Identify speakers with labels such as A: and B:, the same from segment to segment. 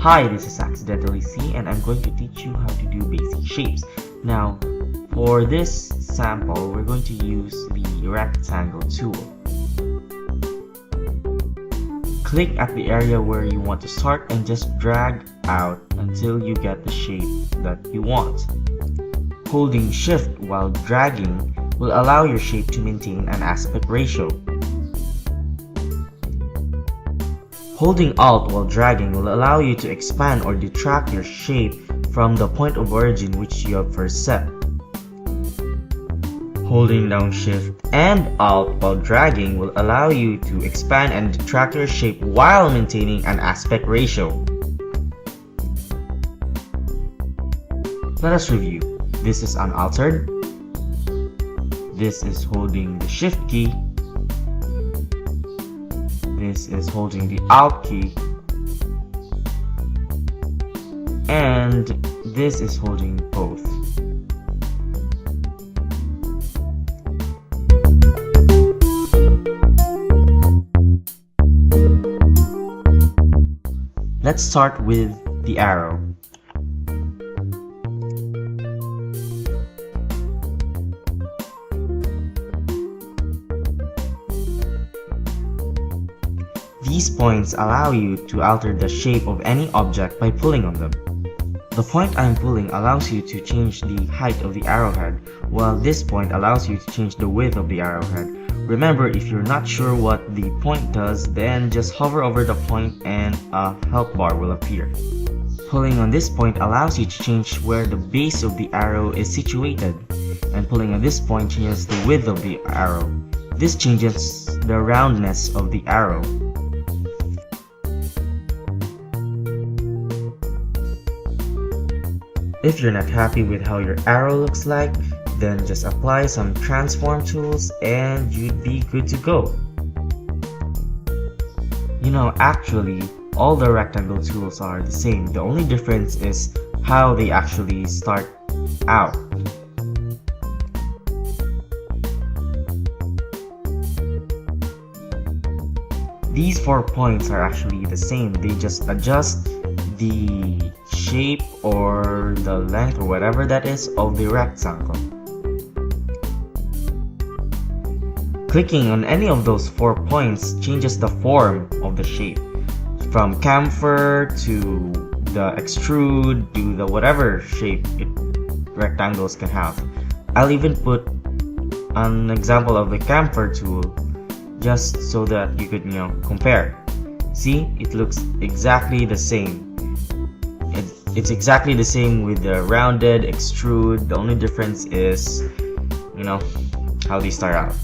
A: Hi, this is AccidentallyC and I'm going to teach you how to do basic shapes. Now, for this sample, we're going to use the rectangle tool. Click at the area where you want to start and just drag out until you get the shape that you want. Holding Shift while dragging will allow your shape to maintain an aspect ratio. Holding Alt while dragging will allow you to expand or detract your shape from the point of origin which you have first set. Holding down Shift and Alt while dragging will allow you to expand and detract your shape while maintaining an aspect ratio. Let us review. This is unaltered. This is holding the Shift key. This is holding the Alt key. And this is holding both. Let's start with the arrow. These points allow you to alter the shape of any object by pulling on them. The point I'm pulling allows you to change the height of the arrowhead, while this point allows you to change the width of the arrowhead. Remember, if you're not sure what the point does, then just hover over the point and a help bar will appear. Pulling on this point allows you to change where the base of the arrow is situated, and pulling on this point changes the width of the arrow. This changes the roundness of the arrow. If you're not happy with how your arrow looks like, then just apply some transform tools and you'd be good to go. You know, actually, all the rectangle tools are the same. The only difference is how they actually start out. These 4 points are actually the same. They just adjust the shape or the length or whatever that is of the rectangle. Clicking on any of those 4 points changes the form of the shape, from chamfer to the extrude to the whatever shape rectangles can have. I'll even put an example of the chamfer tool just so that you could compare. See, it looks exactly the same. It's exactly the same with the rounded, extrude. The only difference is, how they start out.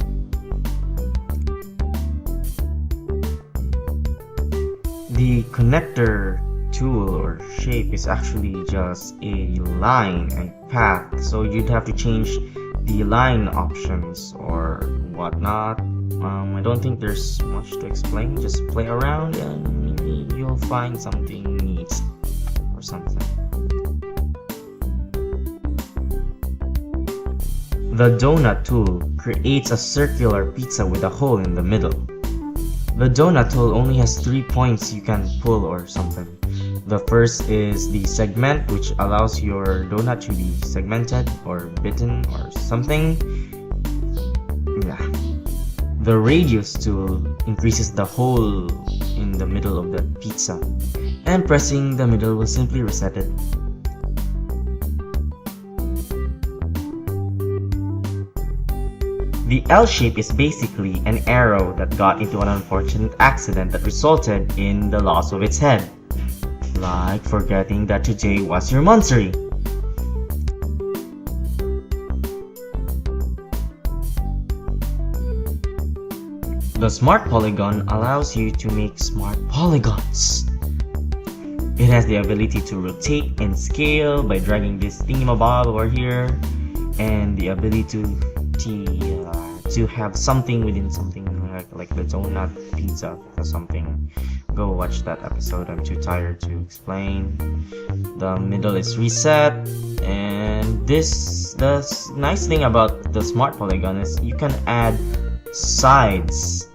A: The connector tool or shape is actually just a line and path, so you'd have to change the line options or whatnot. I don't think there's much to explain. Just play around and maybe you'll find something neat or something. The donut tool creates a circular pizza with a hole in the middle. The donut tool only has 3 points you can pull or something. The first is the segment, which allows your donut to be segmented or bitten or something. Yeah. The radius tool increases the hole in the middle of the pizza, and pressing the middle will simply reset it. The L shape is basically an arrow that got into an unfortunate accident that resulted in the loss of its head, like forgetting that today was your monthsary. The Smart Polygon allows you to make smart polygons. It has the ability to rotate and scale by dragging this thingamabob over here, and the ability to have something within something, like the donut pizza or something. Go watch that episode, I'm too tired to explain. The middle is reset, and the nice thing about the Smart Polygon is you can add sides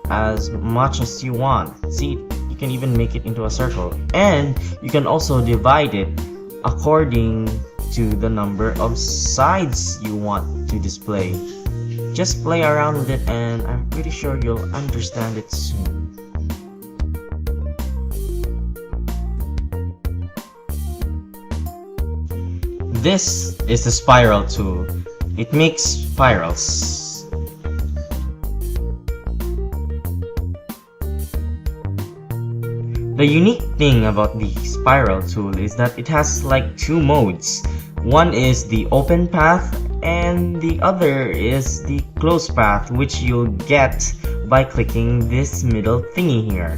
A: as much as you want. See, you can even make it into a circle. And you can also divide it according to the number of sides you want to display. Just play around with it and I'm pretty sure you'll understand it soon. This is the spiral tool. It makes spirals. The unique thing about the spiral tool is that it has like two modes. One is the open path and the other is the closed path, which you'll get by clicking this middle thingy here.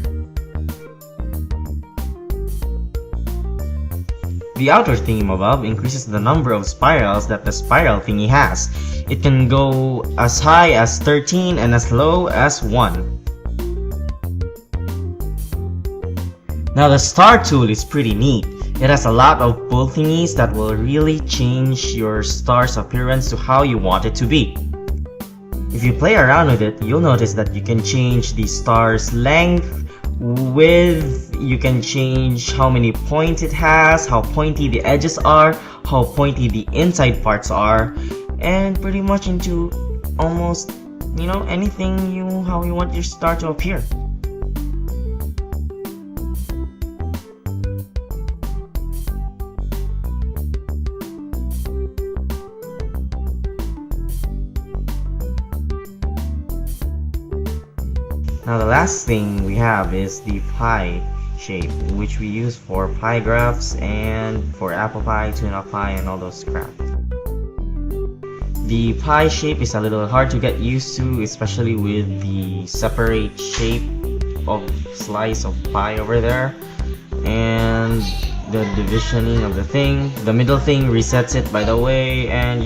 A: The outer thingy above increases the number of spirals that the spiral thingy has. It can go as high as 13 and as low as 1. Now the star tool is pretty neat. It has a lot of pull thingies that will really change your star's appearance to how you want it to be. If you play around with it, you'll notice that you can change the star's length, width, you can change how many points it has, how pointy the edges are, how pointy the inside parts are, and pretty much into almost, anything how you want your star to appear. Now the last thing we have is the pie shape, which we use for pie graphs and for apple pie, tuna pie, and all those crap. The pie shape is a little hard to get used to, especially with the separate shape of slice of pie over there and the divisioning of the thing. The middle thing resets it, by the way, and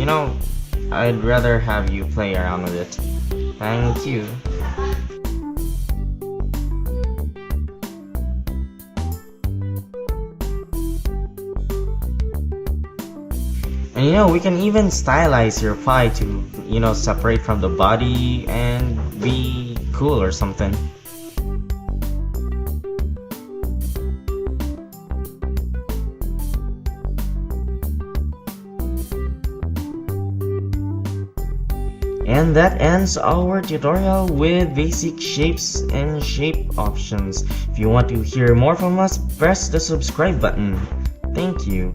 A: I'd rather have you play around with it. Thank you. And we can even stylize your pie to, separate from the body and be cool or something. And that ends our tutorial with basic shapes and shape options. If you want to hear more from us, press the subscribe button. Thank you.